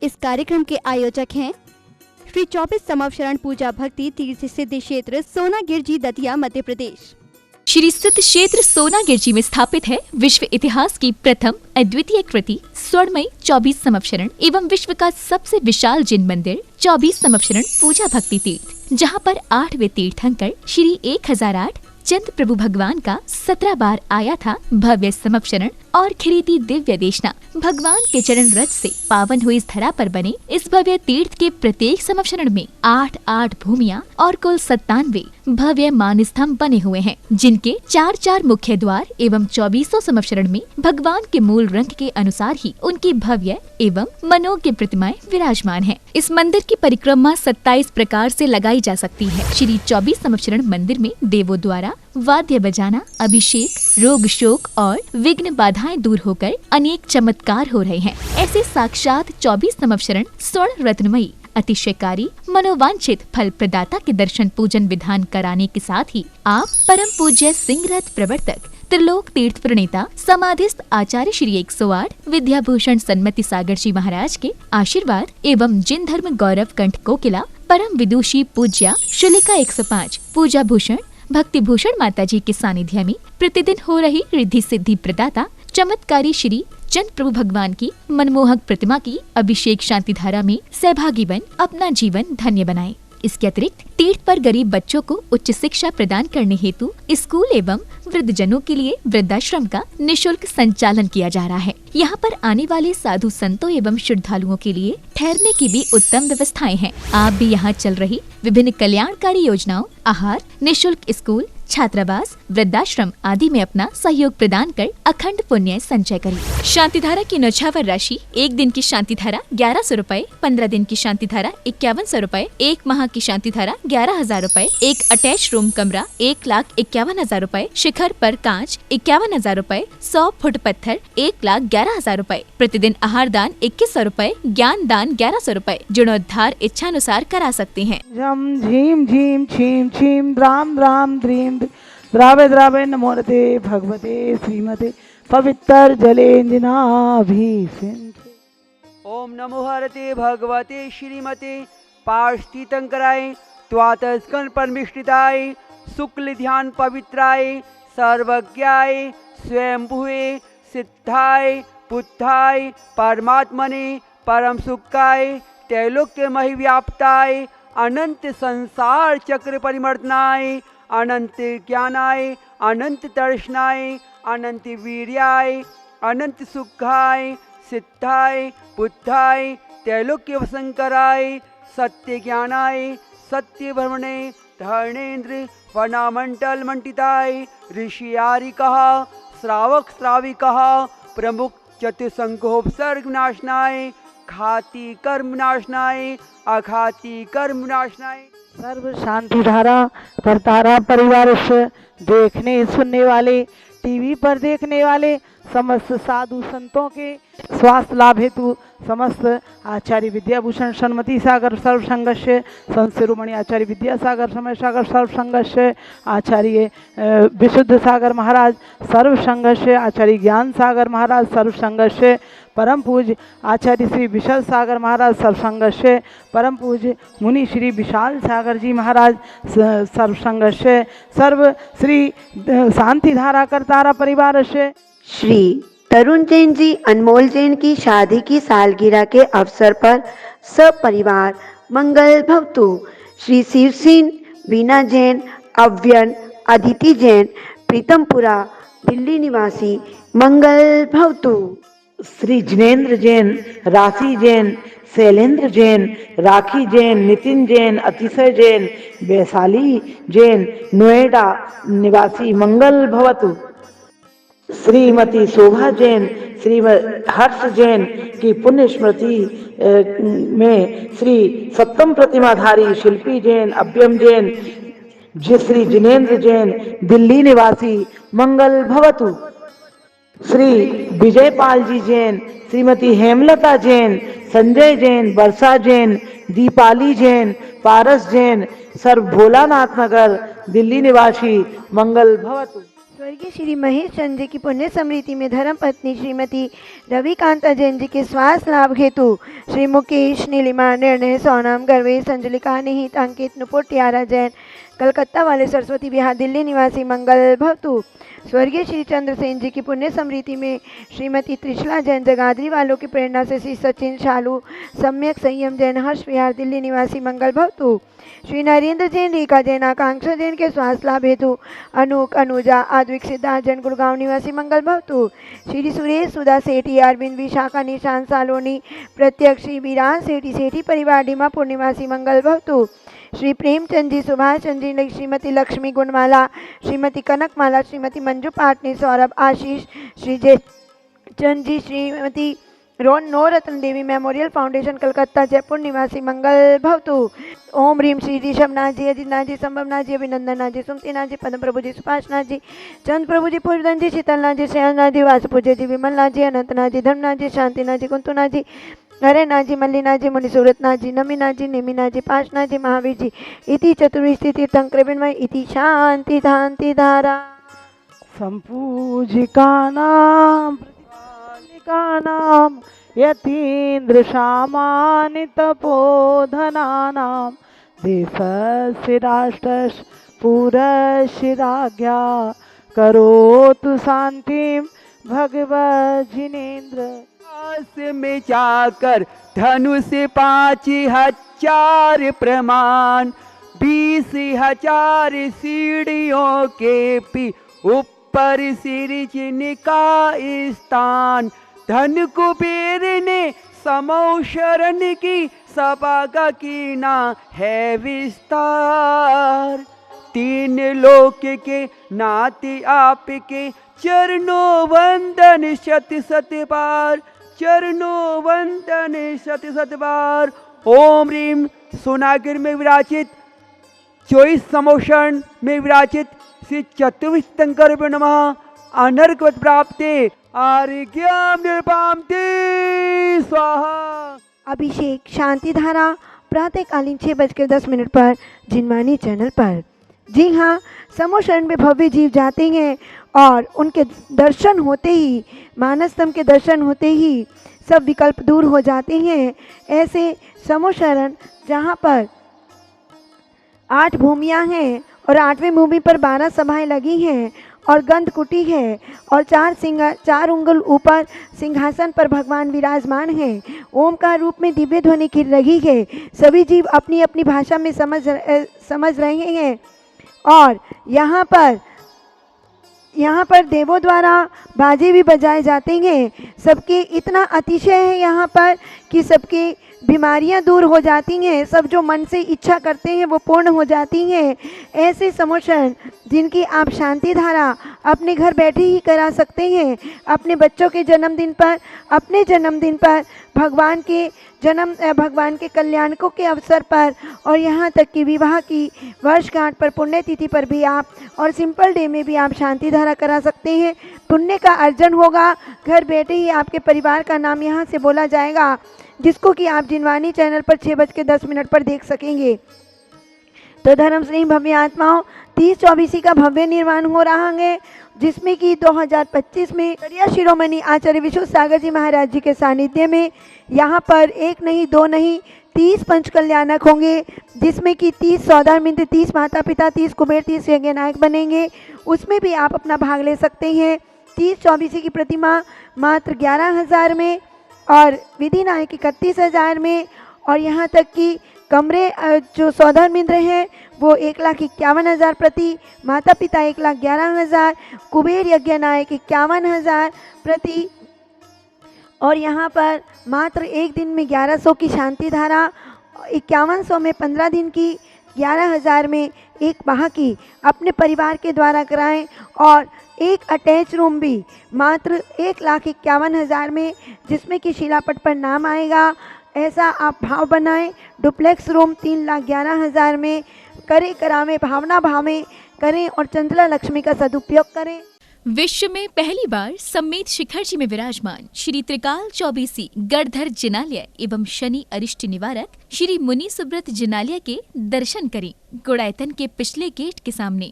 इस कार्यक्रम के आयोजक हैं श्री 24 समवशरण पूजा भक्ति तीर्थ सिद्धि क्षेत्र सोनागिर जी दतिया मध्य प्रदेश। श्री सिद्ध क्षेत्र सोनागिर जी में स्थापित है विश्व इतिहास की प्रथम अद्वितीय कृति स्वर्णमयी 24 समवशरण एवं विश्व का सबसे विशाल जिन मंदिर 24 समवशरण पूजा भक्ति तीर्थ, जहां पर 8वें तीर्थंकर श्री 1008 चंद प्रभु भगवान का 17 बार आया था भव्य समवशरण और खिरीती दिव्य देशना। भगवान के चरण रज से पावन हुई इस धरा पर बने इस भव्य तीर्थ के प्रत्येक समवशरण में 8 भूमियां और कुल 97 भव्य मान स्तंभ बने हुए हैं, जिनके 4 मुख्य द्वार एवं 24 समवशरण में भगवान के मूल रंग के अनुसार ही उनकी भव्य एवं मनोज्ञ प्रतिमाएं विराजमान हैं। इस मंदिर की परिक्रमा 27 प्रकार से लगाई जा सकती है। श्री 24 समवशरण मंदिर में देवों द्वारा वाद्य बजाना, अभिषेक, रोग शोक और विघ्न बाधाएं दूर होकर अनेक चमत्कार हो रहे हैं। ऐसे साक्षात 24 समवशरण स्वर्ण रत्नमयी अतिशयकारी मनोवांछित फल प्रदाता के दर्शन पूजन विधान कराने के साथ ही आप परम पूज्य सिंह रथ प्रवर्तक त्रिलोक तीर्थ प्रणेता समाधिस्थ आचार्य श्री 108 विद्याभूषण सन्मति सागर जी महाराज के आशीर्वाद एवं जिन धर्म गौरव कंठ कोकिला परम विदुषी पूज्या शुलिका 105 पूजा भूषण भक्ति भूषण माता जी के सानिध्य में प्रतिदिन हो रही रिद्धि सिद्धि प्रदाता चमत्कारी श्री चंद प्रभु भगवान की मनमोहक प्रतिमा की अभिषेक शांति धारा में सहभागी बन अपना जीवन धन्य बनाएं। इसके अतिरिक्त तीर्थ पर गरीब बच्चों को उच्च शिक्षा प्रदान करने हेतु स्कूल एवं वृद्धजनों के लिए वृद्धाश्रम का निशुल्क संचालन किया जा रहा है। यहाँ पर आने वाले साधु संतों एवं श्रद्धालुओं के लिए ठहरने की भी उत्तम व्यवस्थाएं हैं। आप भी यहाँ चल रही विभिन्न कल्याणकारी योजनाओं, आहार, निशुल्क स्कूल, छात्रावास, वृद्धाश्रम आदि में अपना सहयोग प्रदान कर अखंड पुण्य संचय करें। शांति धारा की न्यौछावर राशि 1 दिन की शांति धारा 1100 रूपए, 15 दिन की शांति धारा 5100 रूपए, 1 माह की शांति धारा 11,000 रूपए, एक अटैच रूम कमरा 1,51,000 रूपए, शिखर पर कांच 51,000 रूपए, 100 फुट पत्थर 1,11,000 रूपए, प्रतिदिन आहार दान 2100 रूपए, ज्ञान दान 1100 रूपए, जीर्णोद्धार इच्छानुसार करा सकते हैं। झम झीम झीम छीम छीम द्राम द्राम द्रीम द्रावे द्रावे नमोरते भगवते श्रीमते पवित्र जलेंद्रनाभिषेक। ओम नमो हरते भगवते श्रीमते पार्श्वतीतंकराय त्वातस्कन परमिष्टिताय शुक्ल ध्यान पवित्राय सर्वज्ञाय स्वयंभुवे सिद्धाय बुद्धाय परमात्मने परम सुखाय त्रैलोक्य महिव्याप्ताय अनंत संसार चक्र परिमर्दनाय अनंत ज्ञानाय अनंत दर्शनाय अनंत वीर्याय अनंत सुखाय सिद्धाय बुद्धाय त्रैलोक्य वसंकराय सत्य ज्ञानाय सत्य भ्रमणे धर्णेन्द्र वर्णामंडल मंडिताय ऋषियारिकः श्रावक श्राविकः प्रमुख चतुसंघोपसर्ग नाशनाय घाती कर्म नाशनाय अघाती कर्म नाशनाय। सर्व शांति धारा करतारा परिवार से देखने सुनने वाले, टीवी पर देखने वाले समस्त साधु संतों के स्वास्थ्य लाभ हेतु समस्त आचार्य विद्याभूषण सन्मति सागर सर्व संघर्ष संत शिरोमणि आचार्य विद्यासागर समय सागर सर्व संघर्ष आचार्य विशुद्ध सागर महाराज सर्व संघर्ष आचार्य ज्ञान सागर महाराज सर्व संघर्ष परम पूज्य आचार्य श्री विशाल सागर महाराज सर्व संघर्ष परम पूज्य मुनि श्री विशाल सागर जी महाराज सर्व संघर्ष सर्व श्री शांति धारा करतारा परिवार से श्री तरुण जैन जी अनमोल जैन की शादी की सालगिरह के अवसर पर सपरिवार मंगल भवतु। श्री शिवसेन वीना जैन अव्यन अदिति जैन प्रीतमपुरा दिल्ली निवासी मंगल भवतु। श्री जिनेन्द्र जैन राशि जैन शैलेंद्र जैन राखी जैन नितिन जैन अतिशय जैन वैशाली जैन नोएडा निवासी मंगल भवतु। श्रीमती शोभा जैन श्रीमती हर्ष जैन की पुण्य स्मृति में श्री सप्तम प्रतिमाधारी शिल्पी जैन अभ्यम जैन श्री जिनेन्द्र जैन दिल्ली निवासी मंगल भवतु। श्री विजयपाल जी जैन श्रीमती हेमलता जैन संजय जैन वर्षा जैन दीपाली जैन पारस जैन सर्व भोलानाथ नगर दिल्ली निवासी मंगल भवतु। स्वर्गीय श्री महेश चंद्र जी की पुण्य स्मृति में धर्म पत्नी श्रीमती रविकांता जैन जी के स्वास्थ्य लाभ हेतु श्री मुकेश नीलिमा निर्णय सोनम गर्वेश अंजलिका निहित अंकित नुपुर टियारा जैन कलकत्ता वाले सरस्वती विहार दिल्ली निवासी मंगल भवतु। स्वर्गीय श्री चंद्रसेन जी की पुण्य स्मृति में श्रीमती त्रिशला जैन जगाधरी वालों की प्रेरणा से श्री सचिन शालू सम्यक संयम जैन हर्ष विहार दिल्ली निवासी मंगल भवतु। श्री नरेंद्र जैन रेखा जैन आकांक्षा जैन के स्वास्थ्य लाभ हेतु अनूक अनुजा आद्विक सिद्धार्थ जैन गुड़गांव निवासी मंगल भवतु। श्री सुरेश सुधा सेठी अरविंद विशाखा निशांत सालोनी प्रत्यक्ष श्री विराज सेठी सेठी परिवार डीमापुर निवासी मंगल भवतु। श्री प्रेमचंद जी सुभाष चंद्र जी श्रीमती लक्ष्मी गुणमाला श्रीमती कनकमाला श्रीमती मंजू पाटनी सौरभ आशीष श्री जय चंद जी श्रीमती नवरत्न देवी मेमोरियल फाउंडेशन कलकत्ता जयपुर निवासी मंगल भवतु। ओम रीम श्री ऋषभनाथ जी अजितनाथ जी संभवनाथ जी अभिनंदन नाथ जी सुमतीनाथ जी पद्म प्रभु जी सुभाषनाथ जी चंद प्रभु जी पूर्वधन जी शीतलनाथ जी श्रेयनाथ जी वासुपूज्य जी विमलनाथ जी अनंतनाथ जी धर्मनाथ जी शांतिनाथ जी कुंतुनाथ जी हरेनाथ जी मल्लीनाथ जी मुनि सूरतनाथ जी नमीनाथ जी नेमिनाथ जी पाशनाथ जी महावीर जी इति चतुर्विंशति तीर्थंकरविन्मय इति शांति धांति धारा सम्पूजिकानां प्रतिपालिकानां यतीन्द्र सामान्य तपोधनानां देशस्य राष्ट्रस्य पुरस्य राज्ञा करोतु शांतिं भगवत् जिनेन्द्र। में जाकर धनुष 5,000 प्रमाण 20,000 सीढ़ियों के भी ऊपर सिर जिनका स्थान धन कुबेर ने समौ शरण की सभा का कीना है विस्तार। 3 लोक के नाते आपके चरणों वंदन शत शत बार चरणों वंदन शत शत बार। ओम रीम सोनागिर में विराजित 24 समोषण में विराजित श्री चतुर्विंश तीर्थंकर नमः अनर्कवत प्राप्ते आर्घ्यम निर्पामते स्वाहा। अभिषेक शांति धारा प्रातःकालीन 6:10 पर जिनवाणी चैनल पर। जी हाँ, समोशरण में भव्य जीव जाते हैं और उनके दर्शन होते ही मानस स्तंभ के दर्शन होते ही सब विकल्प दूर हो जाते हैं। ऐसे समोशरण जहाँ पर 8 भूमियाँ हैं और 8वें भूमि पर 12 सभाएं लगी हैं और गंध कुटी है और 4 उंगल ऊपर सिंहासन पर भगवान विराजमान हैं। ओम का रूप में दिव्य ध्वनि की रही है। सभी जीव अपनी अपनी भाषा में समझ रहे हैं और यहाँ पर देवों द्वारा बाजे भी बजाए जाते हैं। सबके इतना अतिशय है यहाँ पर कि सबकी बीमारियाँ दूर हो जाती हैं। सब जो मन से इच्छा करते हैं वो पूर्ण हो जाती हैं। ऐसे समोषण जिनकी आप शांति धारा अपने घर बैठे ही करा सकते हैं। अपने बच्चों के जन्मदिन पर, अपने जन्मदिन पर, भगवान के कल्याणकों के अवसर पर और यहाँ तक कि विवाह की वर्षगांठ पर, पुण्यतिथि पर भी आप और सिंपल डे में भी आप शांति धारा करा सकते हैं। पुण्य का अर्जन होगा। घर बैठे ही आपके परिवार का नाम यहाँ से बोला जाएगा, जिसको कि आप जिनवाणी चैनल पर 6:10 पर देख सकेंगे। तो धर्म स्नेही भव्य आत्माओं 30-24 का भव्य निर्माण हो रहा है, जिसमें कि 2025 में करिया शिरोमणि आचार्य विश्व सागर जी महाराज जी के सानिध्य में यहाँ पर 1 नहीं 2 नहीं 30 पंच कल्याणक होंगे, जिसमें कि 30 सौदार मित्र, 30 माता पिता, 30 कुबेर, 30 यज्ञ नायक बनेंगे। उसमें भी आप अपना भाग ले सकते हैं। 30-24 की प्रतिमा मात्र 11,000 में और विधि नायक 31,000 में और यहाँ तक कि कमरे जो सौदार मित्र हैं वो 1,51,000 प्रति, माता पिता 1,11,000, कुबेर यज्ञ नायक 51,000 प्रति और यहाँ पर मात्र एक दिन में 1100 की शांति धारा, 5100 में 15 दिन की, 11,000 में एक माह की अपने परिवार के द्वारा कराएं और एक अटैच रूम भी मात्र 1,51,000 में, जिसमें कि शिलापट पर नाम आएगा। ऐसा आप भाव बनाएं। डुप्लेक्स रूम 3,11,000 में करें, करावें, भावना भावें करें और चंद्रा लक्ष्मी का सदुपयोग करें। विश्व में पहली बार सम्मेत शिखर जी में विराजमान श्री त्रिकाल चौबीसी गढ़धर जिनालय एवं शनि अरिष्ट निवारक श्री मुनि सुब्रत जिनालय के दर्शन करें। गुड़ायतन के पिछले गेट के सामने